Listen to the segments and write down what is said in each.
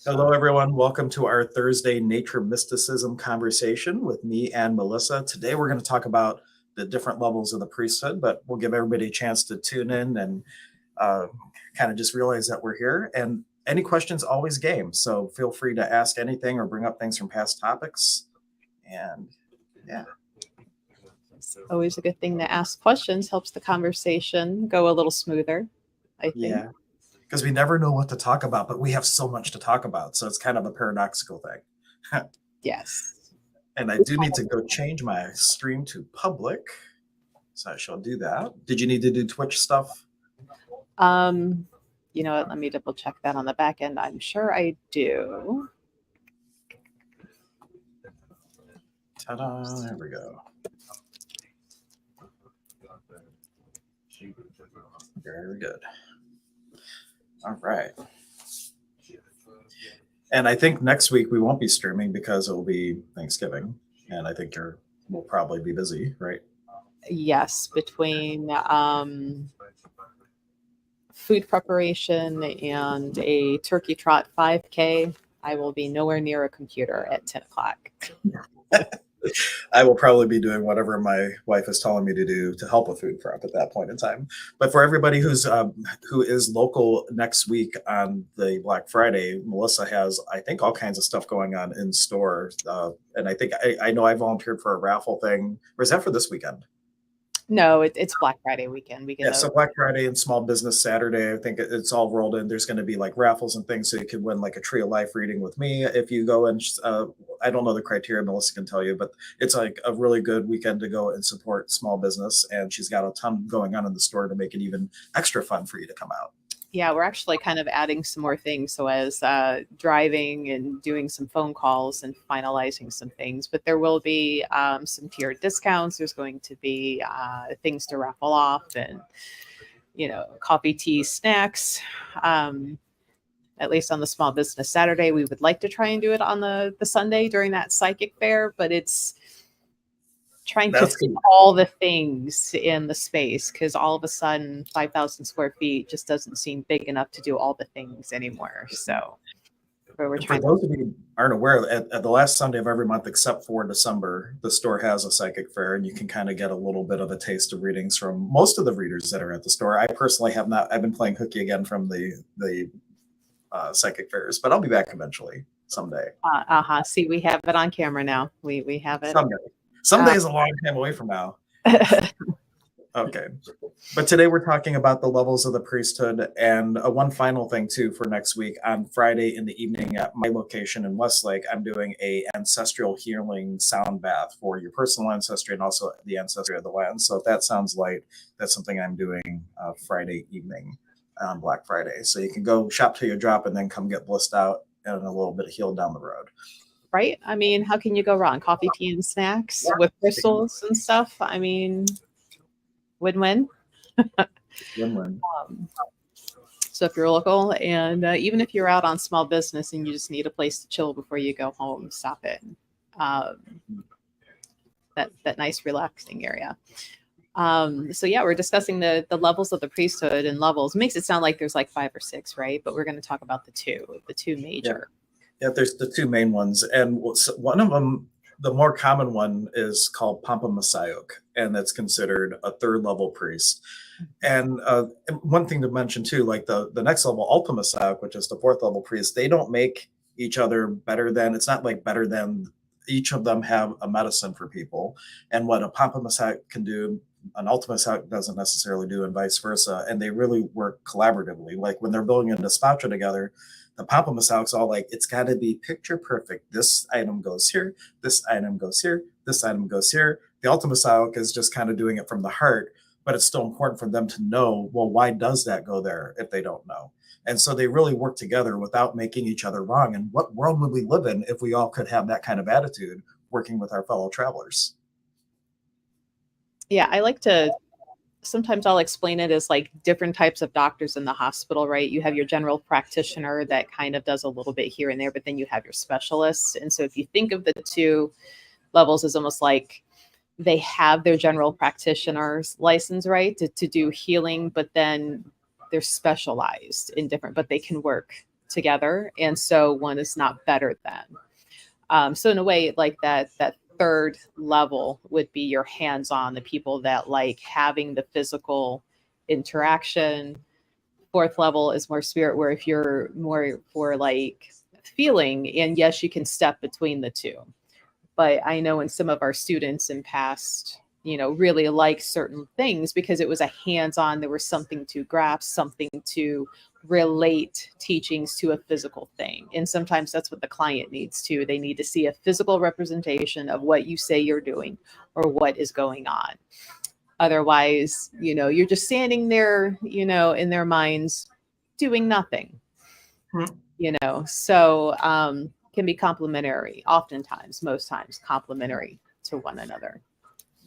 Hello, everyone. Welcome to our Thursday Nature Mysticism conversation with me and Melissa. Today, we're going to talk about the different levels of the priesthood, but we'll give everybody a chance to tune in and kind of just realize that we're here. And any questions, always game. So feel free to ask anything or bring up things from past topics. And yeah. It's always a good thing to ask questions, helps the conversation go a little smoother, I think. Yeah. Because we never know what to talk about, but we have so much to talk about. So it's kind of a paradoxical thing. Yes. And I do need to go change my stream to public. So I shall do that. Did you need to do Twitch stuff? You know what? Let me double check that on the back end. I'm sure I do. Ta-da, there we go. Very good. All right. And I think next week we won't be streaming because it will be Thanksgiving. And I think we'll probably be busy, right? Yes, between food preparation and a turkey trot 5K, I will be nowhere near a computer at 10 o'clock. I will probably be doing whatever my wife is telling me to do to help with food prep at that point in time. But for everybody who is local next week on the Black Friday, Melissa has, I think, all kinds of stuff going on in store. And I think I know I volunteered for a raffle thing. Or is that for this weekend? No, it's Black Friday weekend. Yeah, so Black Friday and Small Business Saturday, I think it's all rolled in. There's going to be like raffles and things, so you can win like a Tree of Life reading with me if you go and I don't know the criteria, Melissa can tell you, but it's like a really good weekend to go and support small business, and she's got a ton going on in the store to make it even extra fun for you to come out. Yeah, we're actually kind of adding some more things. So as driving and doing some phone calls and finalizing some things, but there will be some tiered discounts. There's going to be things to raffle off and, coffee, tea, snacks. At least on the Small Business Saturday, we would like to try and do it on the Sunday during that psychic fair, but it's trying to fit all the things in the space because all of a sudden 5,000 square feet just doesn't seem big enough to do all the things anymore. So for those of you who aren't aware, at the last Sunday of every month except for December, the store has a psychic fair, and you can kind of get a little bit of a taste of readings from most of the readers that are at the store. I personally have not. I've been playing hooky again from the psychic fairs, but I'll be back eventually someday. See, we have it on camera now. We have it someday is a long time away from now. Okay, but today we're talking about the levels of the priesthood, and one final thing too for next week. On Friday in the evening at my location in Westlake, I'm doing a ancestral healing sound bath for your personal ancestry and also the ancestry of the land. So if that sounds light, that's something I'm doing Friday evening on Black Friday. So you can go shop till you drop and then come get blissed out and a little bit of healed down the road. Right? I mean, how can you go wrong? Coffee, tea, and snacks with crystals and stuff. I mean, win-win. Win-win. So if you're local and even if you're out on small business and you just need a place to chill before you go home, stop it. That nice relaxing area. So yeah, we're discussing the levels of the priesthood and levels. It makes it sound like there's like 5 or 6, right? But we're going to talk about the two major. Yeah, there's the two main ones. And one of them, the more common one, is called Pampa Masayok, and that's considered a 3rd level priest. And one thing to mention too, like the next level, Alta Masayok, which is the 4th level priest, they don't make each other better than, it's not like better than, each of them have a medicine for people. And what a Pampa Masayok can do, an Alta Masayok doesn't necessarily do, and vice versa. And they really work collaboratively. Like when they're building a despacho together, the Pampa Masayok's all like, it's got to be picture perfect. This item goes here, this item goes here, this item goes here. The Alta Masayok is just kind of doing it from the heart, but it's still important for them to know, well, why does that go there if they don't know? And so they really work together without making each other wrong. And what world would we live in if we all could have that kind of attitude working with our fellow travelers? Yeah, I like to, sometimes I'll explain it as like different types of doctors in the hospital, right? You have your general practitioner that kind of does a little bit here and there, but then you have your specialists. And so if you think of the two levels as almost like they have their general practitioner's license, right, to do healing, but then they're specialized in different, but they can work together, and so one is not better than. So in a way, like that third level would be your hands-on, the people that like having the physical interaction. Fourth level is more spirit, where if you're more for like feeling, and yes, you can step between the two. But I know in some of our students in past, really like certain things because it was a hands-on, there was something to grasp, something to relate teachings to a physical thing. And sometimes that's what the client needs too. They need to see a physical representation of what you say you're doing or what is going on. Otherwise, you're just standing there, in their minds doing nothing. So can be complementary, oftentimes, most times complementary to one another.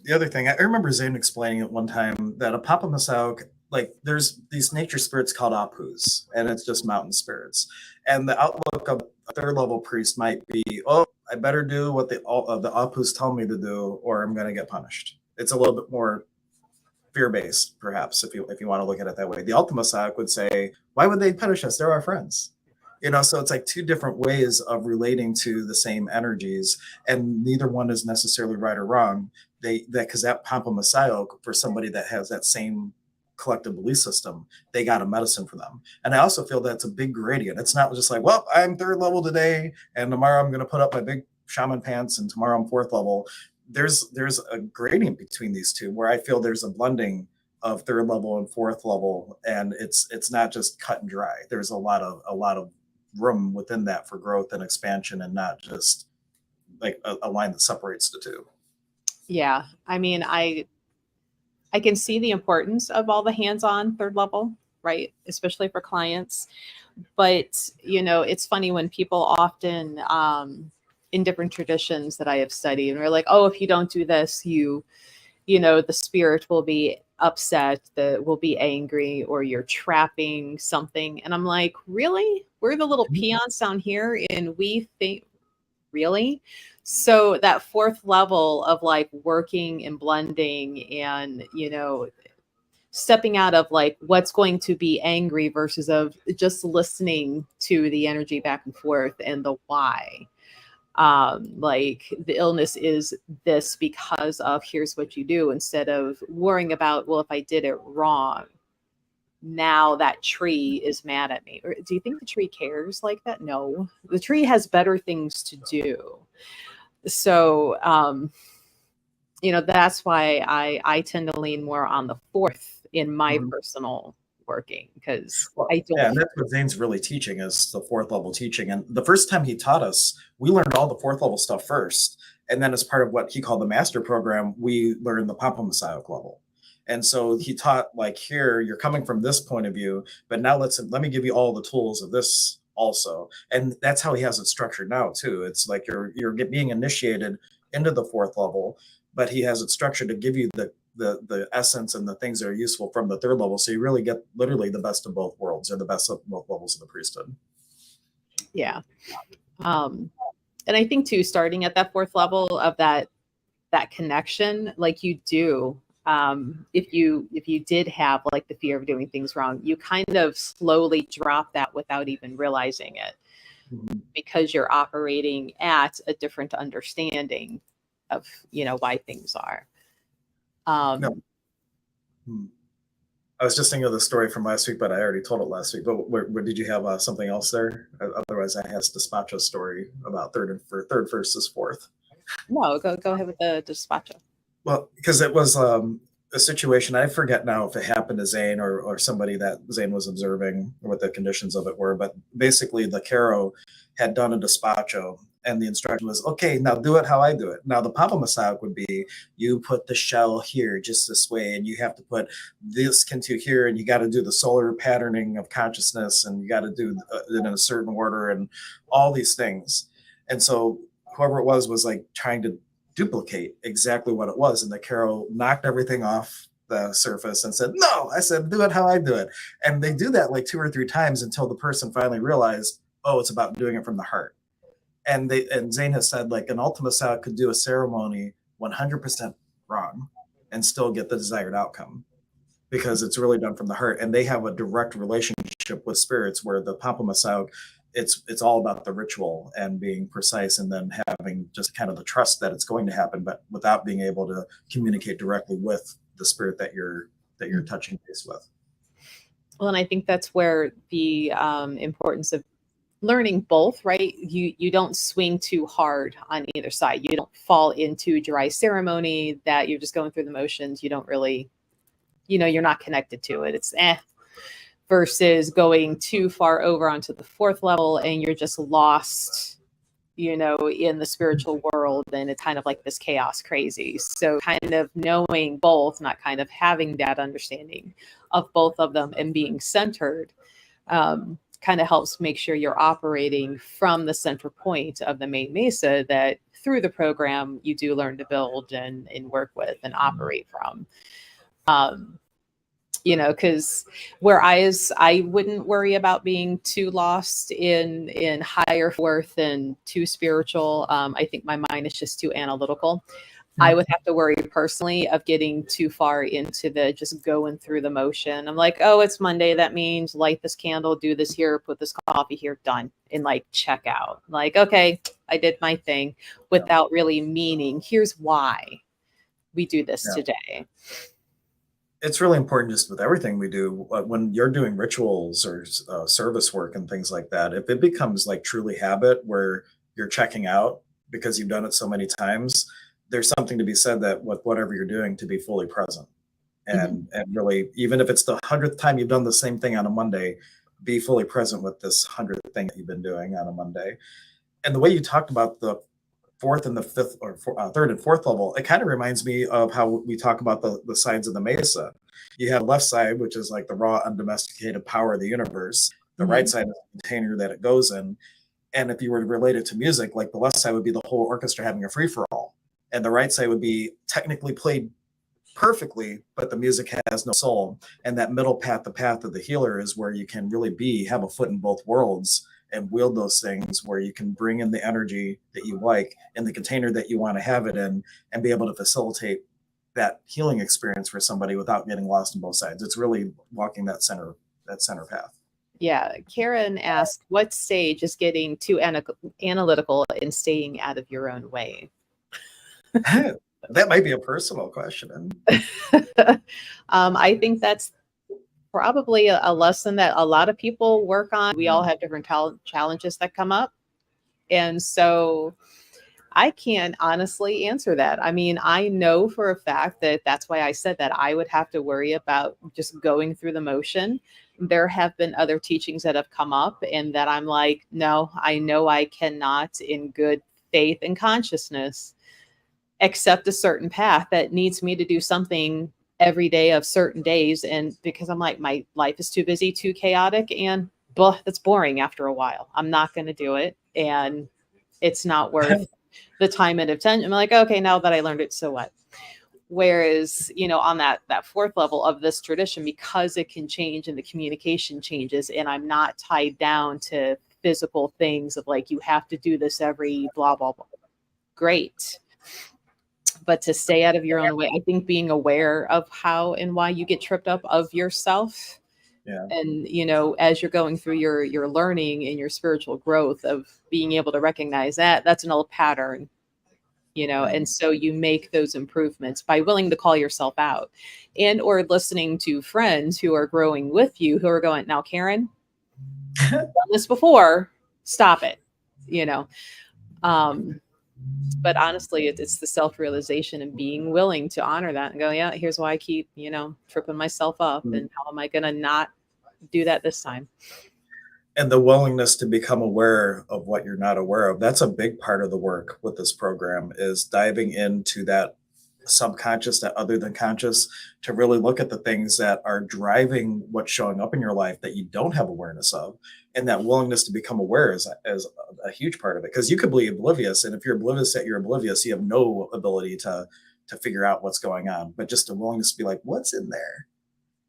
The other thing, I remember Zane explaining at one time that a Papa Masaok, like there's these nature spirits called Apus, and it's just mountain spirits. And the outlook of a third level priest might be, oh, I better do what the Apus tell me to do, or I'm going to get punished. It's a little bit more fear-based, perhaps, if you want to look at it that way. The Ultima Masaok would say, why would they punish us? They're our friends. So it's like two different ways of relating to the same energies, and neither one is necessarily right or wrong. Because that Pampa Masayo, for somebody that has that same collective belief system, they got a medicine for them. And I also feel that's a big gradient. It's not just like, well, I'm third level today, and tomorrow I'm going to put up my big shaman pants, and tomorrow I'm fourth level. There's a gradient between these two where I feel there's a blending of third level and fourth level, and it's not just cut and dry. There's a lot of room within that for growth and expansion, and not just like a line that separates the two. Yeah, I mean, I can see the importance of all the hands-on third level, right? Especially for clients. But, it's funny when people often in different traditions that I have studied, and we're like, oh, if you don't do this, the spirit will be upset, will be angry, or you're trapping something. And I'm like, really? We're the little peons down here, and we think, really? So that fourth level of like working and blending and, stepping out of like what's going to be angry versus of just listening to the energy back and forth and the why. Like the illness is this because of here's what you do, instead of worrying about, well, if I did it wrong, now that tree is mad at me. Or do you think the tree cares like that? No, the tree has better things to do. So, that's why I tend to lean more on the fourth in my personal working, because I don't. Yeah, and that's what Zane's really teaching, is the fourth level teaching. And the first time he taught us, we learned all the fourth level stuff first. And then as part of what he called the master program, we learned the Pampa Masayoc level. And so he taught, like, here, you're coming from this point of view, but now let me give you all the tools of this also. And that's how he has it structured now too. It's like you're being initiated into the fourth level, but he has it structured to give you the essence and the things that are useful from the third level. So you really get literally the best of both worlds, or the best of both levels of the priesthood. Yeah. And I think too, starting at that fourth level of that connection, like you do, if you did have like the fear of doing things wrong, you kind of slowly drop that without even realizing it, because you're operating at a different understanding of, why things are. No. I was just thinking of the story from last week, but I already told it last week. But where did you have something else there? Otherwise, I has Despacho's story about third versus fourth. No, go ahead with the Despacho. Well, because it was a situation, I forget now if it happened to Zane or somebody that Zane was observing, or what the conditions of it were. But basically, the Caro had done a Despacho, and the instruction was, okay, now do it how I do it. Now, the Papa Masayoc would be, you put the shell here just this way, and you have to put this into here, and you got to do the solar patterning of consciousness, and you got to do it in a certain order, and all these things. And so whoever it was like trying to duplicate exactly what it was. And the Caro knocked everything off the surface and said, no, I said, do it how I do it. And they do that like 2 or 3 times until the person finally realized, oh, it's about doing it from the heart. And Zane has said, like, an Ultima Masayoc could do a ceremony 100% wrong and still get the desired outcome, because it's really done from the heart, and they have a direct relationship with spirits, where the Pampa Masaog, it's all about the ritual and being precise, and then having just kind of the trust that it's going to happen, but without being able to communicate directly with the spirit that you're touching base with. Well, and I think that's where the importance of learning both, right? You don't swing too hard on either side. You don't fall into dry ceremony that you're just going through the motions. You don't really, you're not connected to it. It's versus going too far over onto the fourth level and you're just lost, in the spiritual world, and it's kind of like this chaos crazy. So kind of knowing both, not kind of having that understanding of both of them and being centered, kind of helps make sure you're operating from the center point of the main mesa that through the program you do learn to build and work with and operate from. Because whereas I wouldn't worry about being too lost in higher fourth and too spiritual. I think my mind is just too analytical. I would have to worry personally of getting too far into the just going through the motion. I'm like, oh, it's Monday. That means light this candle, do this here, put this coffee here, done. And like check out. Like, okay, I did my thing without really meaning, here's why we do this today. It's really important just with everything we do. When you're doing rituals or service work and things like that, if it becomes like truly habit where you're checking out because you've done it so many times, there's something to be said that with whatever you're doing, to be fully present. And really, even if it's the 100th time you've done the same thing on a Monday, be fully present with this 100th thing that you've been doing on a Monday. And the way you talked about the fourth and the fifth, or third and fourth level, it kind of reminds me of how we talk about the sides of the mesa. You have the left side, which is like the raw, undomesticated power of the universe. The right side is the container that it goes in. And if you were to relate it to music, like the left side would be the whole orchestra having a free for all, and the right side would be technically played perfectly, but the music has no soul. And that middle path, the path of the healer, is where you can really have a foot in both worlds and wield those things, where you can bring in the energy that you like in the container that you want to have it in, and be able to facilitate that healing experience for somebody without getting lost on both sides. It's really walking that center path. Yeah. Karen asked, what stage is getting too analytical and staying out of your own way? That might be a personal question. I think that's probably a lesson that a lot of people work on. We all have different challenges that come up. And so I can't honestly answer that. I mean, I know for a fact that that's why I said that I would have to worry about just going through the motion. There have been other teachings that have come up and that I'm like, no, I know I cannot in good faith and consciousness accept a certain path that needs me to do something every day of certain days. And because I'm like, my life is too busy, too chaotic, and that's boring after a while. I'm not going to do it. And it's not worth the time and attention. I'm like, okay, now that I learned it, so what? Whereas, on that fourth level of this tradition, because it can change and the communication changes, and I'm not tied down to physical things of like, you have to do this every blah, blah, blah. Great. But to stay out of your own way, I think being aware of how and why you get tripped up of yourself. Yeah. And, as you're going through your learning and your spiritual growth, of being able to recognize that's an old pattern, and so you make those improvements by willing to call yourself out, and or listening to friends who are growing with you, who are going, now, Karen, I've done this before, stop it, but honestly, it's the self-realization and being willing to honor that and go, yeah, here's why I keep, tripping myself up. And how am I going to not do that this time? And the willingness to become aware of what you're not aware of. That's a big part of the work with this program, is diving into that subconscious, that other than conscious, to really look at the things that are driving what's showing up in your life that you don't have awareness of. And that willingness to become aware is a huge part of it, because you could be oblivious. And if you're oblivious that you're oblivious, you have no ability to figure out what's going on. But just a willingness to be like, what's in there?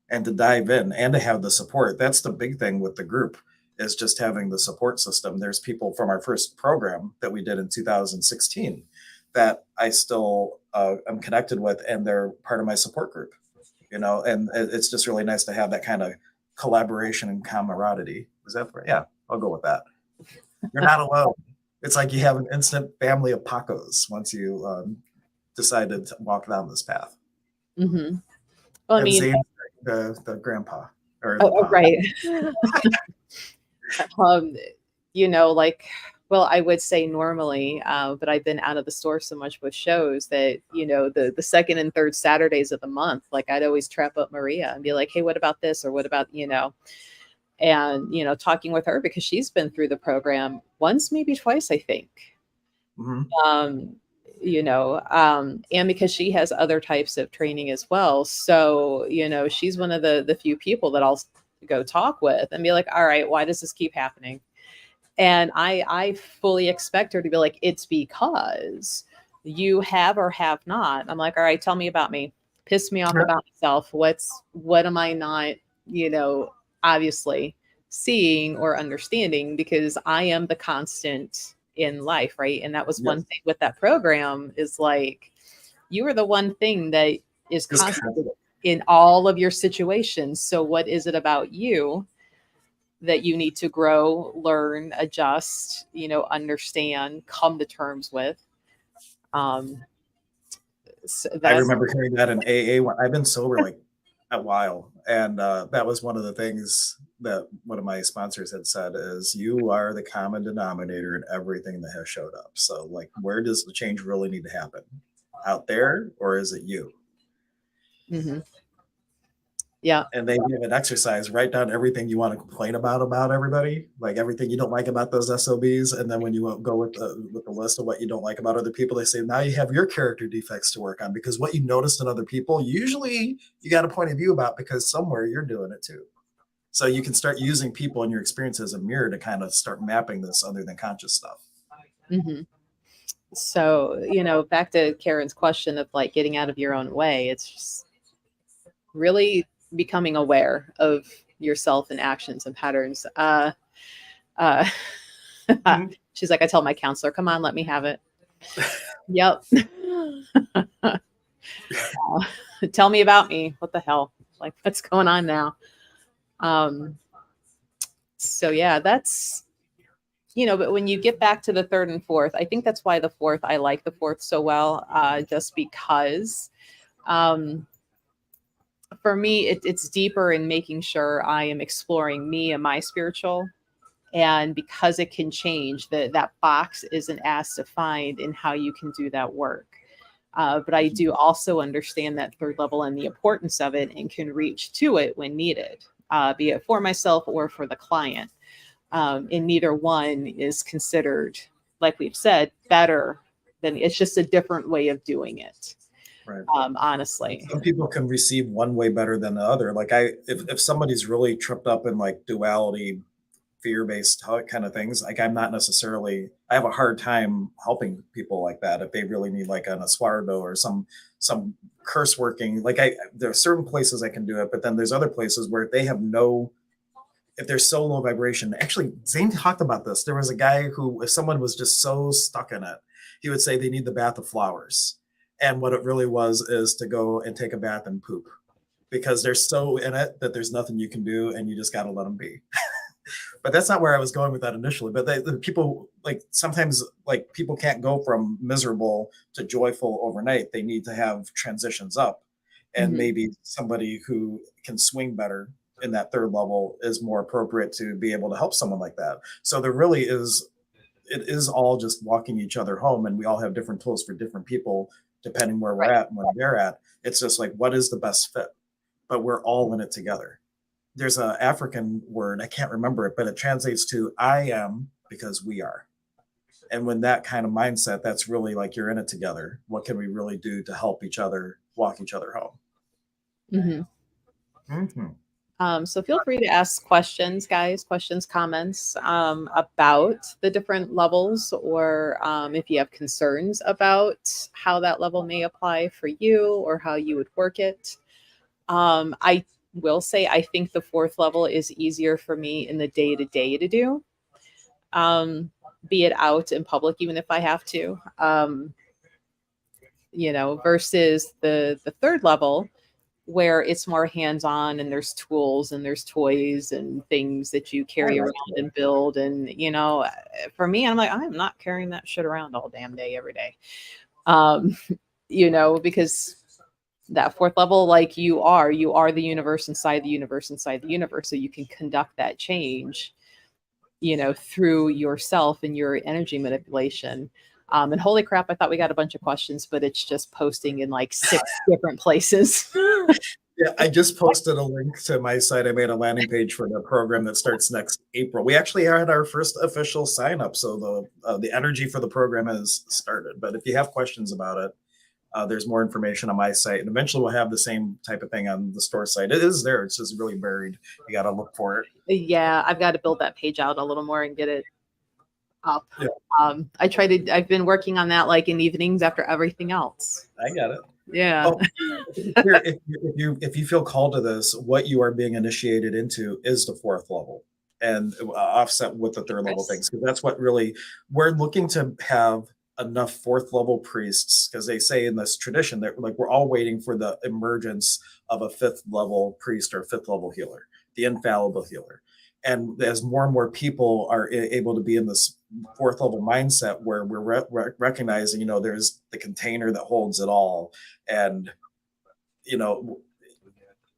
And to dive in and to have the support. That's the big thing with the group, is just having the support system. There's people from our first program that we did in 2016 that I still am connected with, and they're part of my support group. and it's just really nice to have that kind of collaboration and camaraderie. Is that right? Yeah, I'll go with that. You're not alone. It's like you have an instant family of Pacos once you decided to walk down this path. Mm-hmm. Well, I And mean, Zane, the grandpa or the oh, pa. right. um, like, well, I would say normally, but I've been out of the store so much with shows that, the second and third Saturdays of the month, like I'd always trap up Maria and be like, hey, what about this? Or what about, and, talking with her because she's been through the program once, maybe twice, I think. Mm-hmm. And because she has other types of training as well. So, she's one of the few people that I'll go talk with and be like, all right, why does this keep happening? And I fully expect her to be like, it's because you have or have not. I'm like, all right, tell me about me. Piss me off about myself. What am I not, obviously seeing or understanding, because I am the constant in life, right? And that was one thing with that program is like, you are the one thing that is constant in all of your situations. So what is it about you that you need to grow, learn, adjust, understand, come to terms with? So I remember hearing that in AA. I've been sober like a while, and that was one of the things that one of my sponsors had said is you are the common denominator in everything that has showed up. So like, where does the change really need to happen? Out there, or is it you? Mm-hmm. Yeah. And they give an exercise, write down everything you want to complain about everybody, like everything you don't like about those SOBs. And then when you go with the list of what you don't like about other people, they say, now you have your character defects to work on, because what you noticed in other people, usually you got a point of view about because somewhere you're doing it too. So you can start using people and your experience as a mirror to kind of start mapping this other than conscious stuff. Mm-hmm. So, back to Karen's question of like getting out of your own way, it's just really becoming aware of yourself and actions and patterns. Mm-hmm. She's like, I tell my counselor, come on, let me have it. Yep. Tell me about me. What the hell? Like, what's going on now? So yeah, that's, but when you get back to the third and fourth, I think that's why I like the fourth so well, just because, for me, it's deeper in making sure I am exploring me and my spiritual. And because it can change, that box isn't as defined in how you can do that work. But I do also understand that third level and the importance of it, and can reach to it when needed, be it for myself or for the client. And neither one is considered, like we've said, better than, it's just a different way of doing it. Right. Honestly, some people can receive one way better than the other. Like if somebody's really tripped up in like duality, fear-based kind of things, like I have a hard time helping people like that if they really need like an Eswardo or some curse working. Like there are certain places I can do it, but then there's other places where if they're so low vibration. Actually, Zane talked about this. There was a guy who, if someone was just so stuck in it, he would say they need the bath of flowers. And what it really was is to go and take a bath and poop, because they're so in it that there's nothing you can do and you just got to let them be. But that's not where I was going with that initially. But the people, like, sometimes like people can't go from miserable to joyful overnight. They need to have transitions up, and maybe somebody who can swing better in that third level is more appropriate to be able to help someone like that. So there really is, it is all just walking each other home, and we all have different tools for different people depending where we're at and where they're at. It's just like, what is the best fit? But we're all in it together. There's an African word, I can't remember it, but it translates to I am because we are. And when that kind of mindset, that's really like you're in it together. What can we really do to help each other walk each other home? Mm-hmm. Mm-hmm. So feel free to ask questions, guys, comments about the different levels, or if you have concerns about how that level may apply for you or how you would work it. I will say, I think the fourth level is easier for me in the day-to-day to do, be it out in public, even if I have to, versus the third level. where it's more hands-on and there's tools and there's toys and things that you carry around and build. And, you know, for me, I'm like, I'm not carrying that shit around all damn day, every day. You know, because that fourth level, like you are the universe inside the universe inside the universe. So you can conduct that change, you know, through yourself and your energy manipulation. And holy crap, I thought we got a bunch of questions, but it's just posting in like 6 different places. Yeah, I just posted a link to my site. I made a landing page for the program that starts next April. We actually had our first official sign up, so the energy for the program has started. But if you have questions about it, there's more information on my site, and eventually we'll have the same type of thing on the store site. It is there; it's just really buried. You got to look for it. Yeah, I've got to build that page out a little more and get it up. Yeah. I've been working on that like in evenings after everything else. I got it. Yeah. Oh, if you feel called to this, what you are being initiated into is the fourth level, and offset with the third level things, because that's what really we're looking to have enough fourth level priests, because they say in this tradition that like we're all waiting for the emergence of a fifth level priest or fifth level healer, the infallible healer. And as more and more people are able to be in this fourth level mindset where we're recognizing, you know, there's the container that holds it all. And, you know,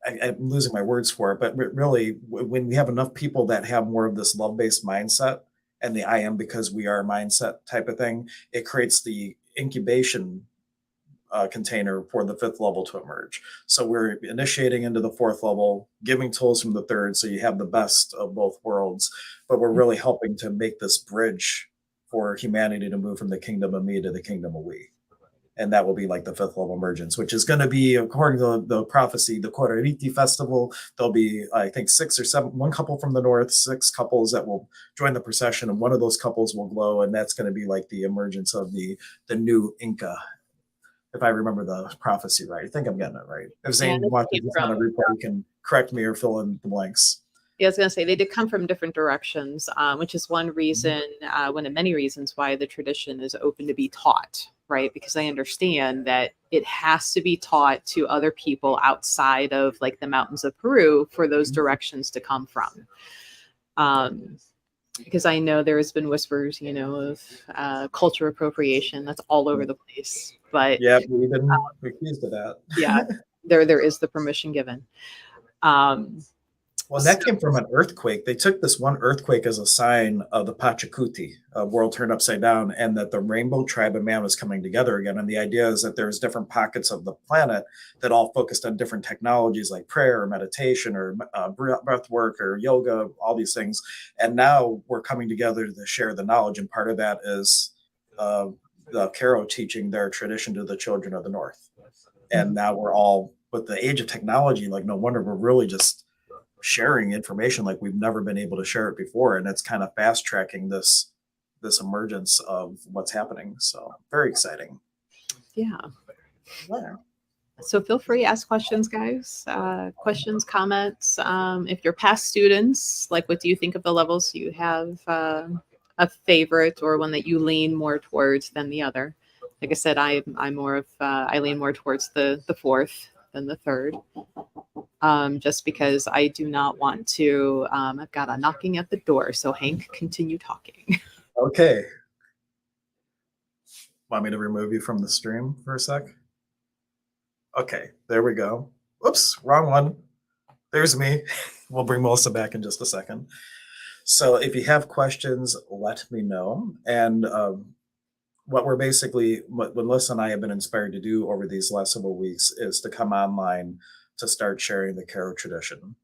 I'm losing my words for it, but really, when we have enough people that have more of this love-based mindset and the I am because we are mindset type of thing, it creates the incubation container for the fifth level to emerge. So we're initiating into the fourth level, giving tools from the third, so you have the best of both worlds. But we're really helping to make this bridge for humanity to move from the kingdom of me to the kingdom of we. And that will be like the fifth level emergence, which is going to be, according to the prophecy, the Cororiti festival. There'll be, I think, 6 or 7, one couple from the north, 6 couples that will join the procession, and one of those couples will glow, and that's going to be like the emergence of the new Inka, if I remember the prophecy right. I think I'm getting it right. If Zane watches this on a replay, you can correct me or fill in the blanks. Yeah, I was going to say they did come from different directions, which is one reason, one of many reasons why the tradition is open to be taught, right? Because I understand that it has to be taught to other people outside of like the mountains of Peru for those directions to come from. Because I know there has been whispers, you know, of culture appropriation that's all over the place. But yeah, we've been accused of that. Yeah, there is the permission given. Well, that came from an earthquake. They took this one earthquake as a sign of the Pachacuti, world turned upside down, and that the rainbow tribe of man was coming together again. And the idea is that there's different pockets of the planet that all focused on different technologies like prayer or meditation or breath work or yoga, all these things. And now we're coming together to share the knowledge. And part of that is the Karo teaching their tradition to the children of the North. And now we're all, with the age of technology, like no wonder we're really just sharing information like we've never been able to share it before, and it's kind of fast tracking this emergence of what's happening. So very exciting. Yeah. So feel free to ask questions, guys. Questions, comments. If you're past students, like what do you think of the levels? You have a favorite or one that you lean more towards than the other? Like I said, I'm more of I lean more towards the fourth than the third. Just because I do not want to, I've got a knocking at the door. So Hank, continue talking. Okay. Want me to remove you from the stream for a sec? Okay, there we go. Oops, wrong one. There's me. We'll bring Melissa back in just a second. So if you have questions, let me know. And what Melissa and I have been inspired to do over these last several weeks is to come online to start sharing the Karo tradition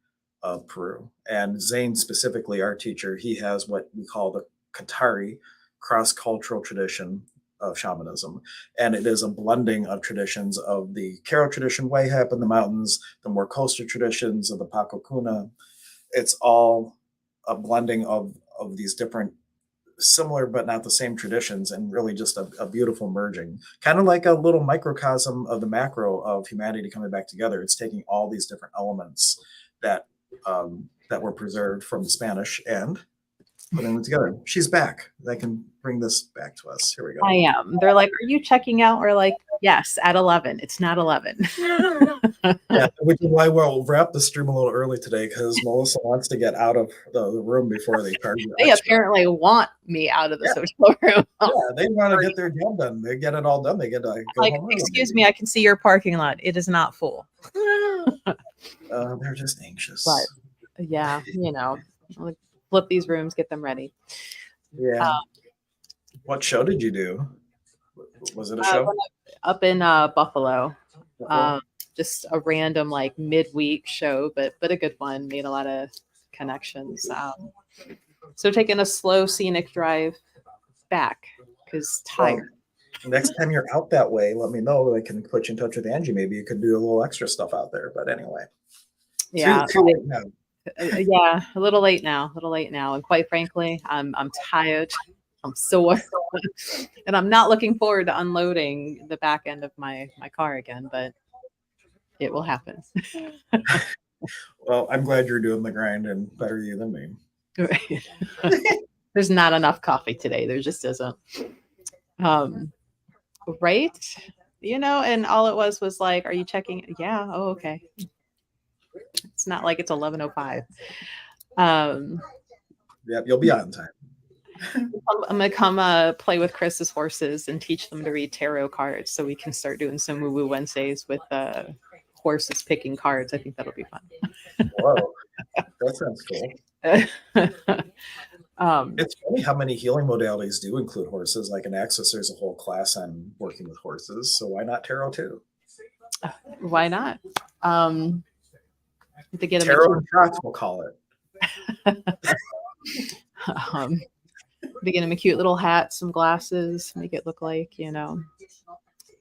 of Peru. And Zane, specifically our teacher, he has what we call the Qatari cross-cultural tradition of shamanism. And it is a blending of traditions of the Karo tradition way up in the mountains, the more coastal traditions of the Paco Kuna. It's all a blending of these different similar but not the same traditions, and really just a beautiful merging, kind of like a little microcosm of the macro of humanity coming back together. It's taking all these different elements that were preserved from the Spanish and putting them together. She's back. I can bring this back to us. Here we go. I am. They're like, are you checking out? Or like, Yes, at 11. It's not 11. Yeah, which is why we'll wrap the stream a little early today because Melissa wants to get out of the room before they charge you They extra. apparently want me out of this hotel room. Yeah, they want to get their job done. They get it all done. They get to go Like, home. excuse me, I can see your parking lot. It is not full. They're just anxious. But yeah, I'll flip these rooms, get them ready. Yeah. What show did you do? Was it a show? Up in Buffalo. Just a random like midweek show, but a good one. Made a lot of connections. So taking a slow scenic drive back because tired. Well, next time you're out that way, let me know. I can put you in touch with Angie. Maybe you could do a little extra stuff out there. But anyway, yeah, too late now. Yeah, a little late now. And quite frankly, I'm tired. I'm sore, and I'm not looking forward to unloading the back end of my car again. But it will happen. Well, I'm glad you're doing the grind, and better you than me. There's not enough coffee today. There just isn't. Right? And all it was like, are you checking? Yeah. Oh, okay. It's not like it's 11:05. Yeah, you'll be on time. I'm gonna come play with Chris's horses and teach them to read tarot cards, so we can start doing some Woo Woo Wednesdays with horses picking cards. I think that'll be fun. Whoa, that sounds cool. It's funny how many healing modalities do include horses. Like in Access, there's a whole class on working with horses. So why not tarot too? Why not? To get tarot and shots, we'll call it. To get him a cute little hat, some glasses, make it look like,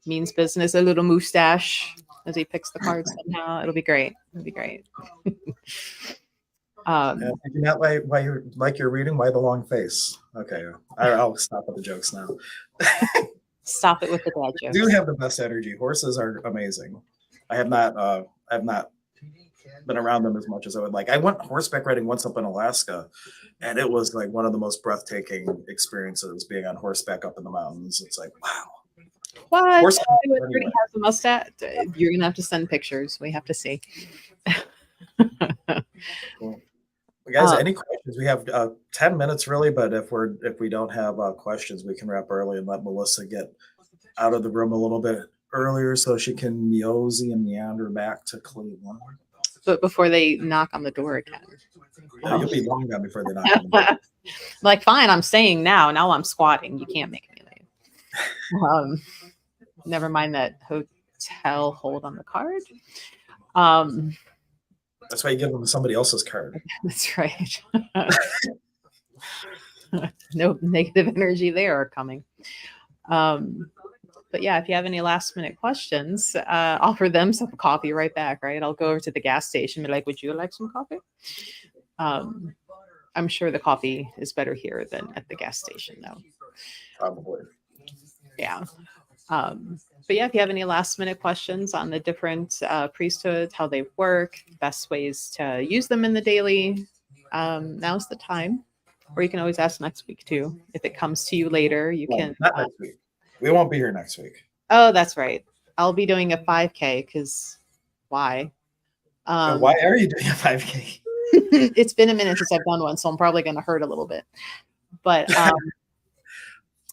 means business, a little mustache as he picks the cards somehow. It'll be great. If you not why you like your reading, why the long face? Okay, I'll stop with the jokes now. Stop it with the dad jokes. I do have the best energy. Horses are amazing. I have not been around them as much as I would like. I went horseback riding once up in Alaska, and it was like one of the most breathtaking experiences being on horseback up in the mountains. It's like, wow. What? Anyway. Has a mustache. You're gonna have to send pictures. We have to see. Cool. Guys, any questions? We have 10 minutes really, but if we don't have questions, we can wrap early and let Melissa get out of the room a little bit earlier so she can mosey and meander back to Cleveland. But before they knock on the door again. Yeah, you'll be long gone before they knock on the door. Like, fine, I'm staying now. Now I'm squatting. You can't make me leave. Never mind that hotel hold on the card. That's why you give them somebody else's card. That's right. No negative energy there are coming. But yeah, if you have any last minute questions, offer them some coffee right back, right? I'll go over to the gas station and be like, would you like some coffee? I'm sure the coffee is better here than at the gas station, though. Probably. Yeah. But yeah, if you have any last minute questions on the different priesthoods, how they work, best ways to use them in the daily, now's the time. Or you can always ask next week too. If it comes to you later, you can. Not next week. We won't be here next week. Oh, that's right. I'll be doing a 5K because why? Why are you doing a 5K? It's been a minute since I've done one, so I'm probably going to hurt a little bit. But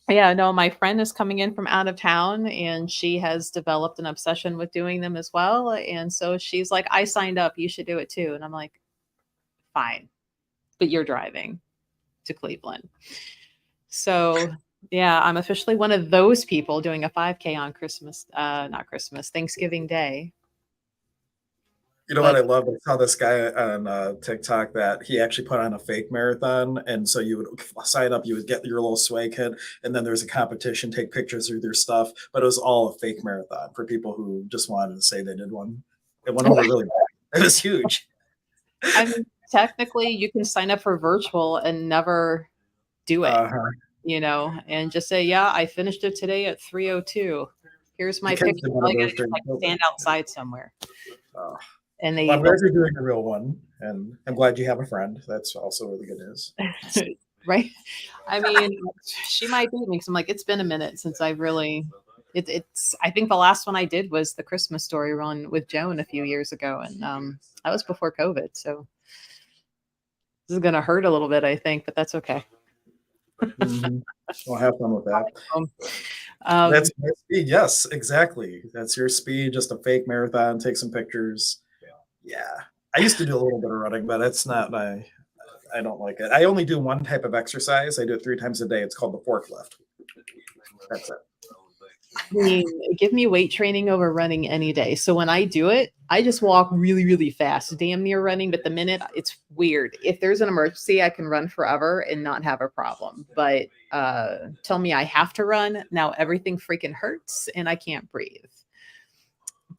yeah, no, my friend is coming in from out of town and she has developed an obsession with doing them as well. And so she's like, I signed up. You should do it too. And I'm like, fine, but you're driving to Cleveland. So yeah, I'm officially one of those people doing a 5K on Thanksgiving Day. You know what I love? I saw this guy on TikTok that he actually put on a fake marathon. And so you would sign up, you would get your little swag kit, and then there's a competition, take pictures of their stuff. But it was all a fake marathon for people who just wanted to say they did one. It went over really bad. It was huge. I mean, technically, you can sign up for virtual and never do it, and just say, yeah, I finished it today at 3:02. Here's my picture. All you gotta do is like stand outside somewhere. And well, I'm glad you're doing a real one, and I'm glad you have a friend. That's also really good news. Right? I mean, she might beat me because I'm like, it's been a minute since I've really it's I think the last one I did was the Christmas Story run with Joan a few years ago, and that was before COVID. So this is gonna hurt a little bit, I think, but that's okay. We'll have fun with that. That's my speed. Yes, exactly. That's your speed. Just a fake marathon. Take some pictures. Yeah, I used to do a little bit of running, but it's not my. I don't like it. I only do one type of exercise. I do it 3 times a day. It's called the forklift. That's it. I mean, give me weight training over running any day. So when I do it, I just walk really, really fast, damn near running. But the minute it's weird, if there's an emergency, I can run forever and not have a problem. But tell me I have to run now, everything freaking hurts and I can't breathe.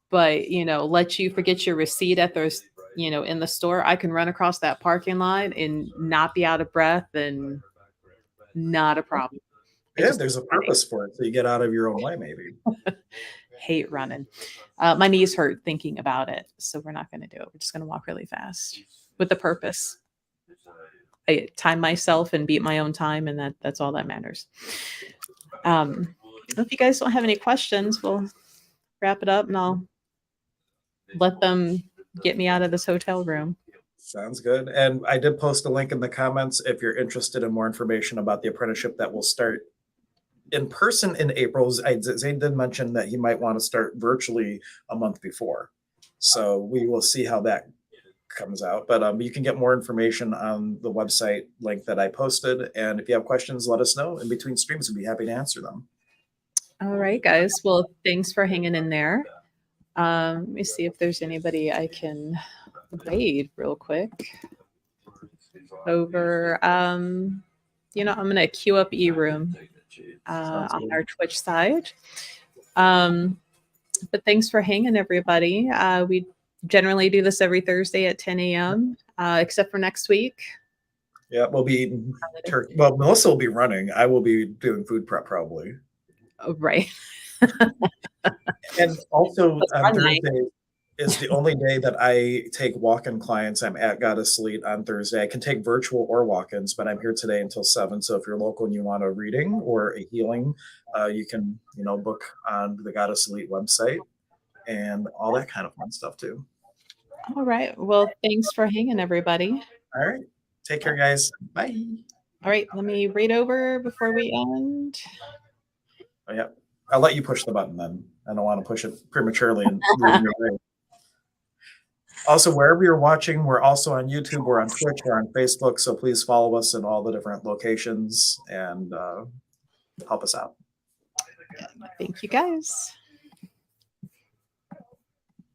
But let you forget your receipt at those, in the store. I can run across that parking lot and not be out of breath and not a problem. Yeah, there's a purpose for it, so you get out of your own way, maybe. Hate running. My knees hurt thinking about it, so we're not going to do it. We're just going to walk really fast with a purpose. I time myself and beat my own time, and that's all that matters. If you guys don't have any questions, we'll wrap it up, and I'll let them get me out of this hotel room. Sounds good. And I did post a link in the comments if you're interested in more information about the apprenticeship that will start in person in April. Zane did mention that he might want to start virtually a month before. So we will see how that comes out. But you can get more information on the website link that I posted. And if you have questions, let us know. In between streams, we'd be happy to answer them. All right, guys. Well, thanks for hanging in there. Let me see if there's anybody I can raid real quick. Over, I'm going to queue up E-Room on our Twitch side. But thanks for hanging, everybody. We generally do this every Thursday at 10 a.m., except for next week. Yeah, we'll be eating turkey. Well, Melissa will be running. I will be doing food prep probably. Oh, right. And also on Thursday is the only day that I take walk-in clients. I'm at Goddess Elite on Thursday. I can take virtual or walk-ins, but I'm here today until 7. So if you're local and you want a reading or a healing, you can, book on the Goddess Elite website and all that kind of fun stuff too. All right. Well, thanks for hanging, everybody. All right. Take care, guys. Bye. All right. Let me read over before we end. Oh, yeah. I'll let you push the button then. I don't want to push it prematurely and ruin your day. Also, wherever you're watching, we're also on YouTube, we're on Twitch, we're on Facebook. So please follow us in all the different locations and help us out. Thank you, guys.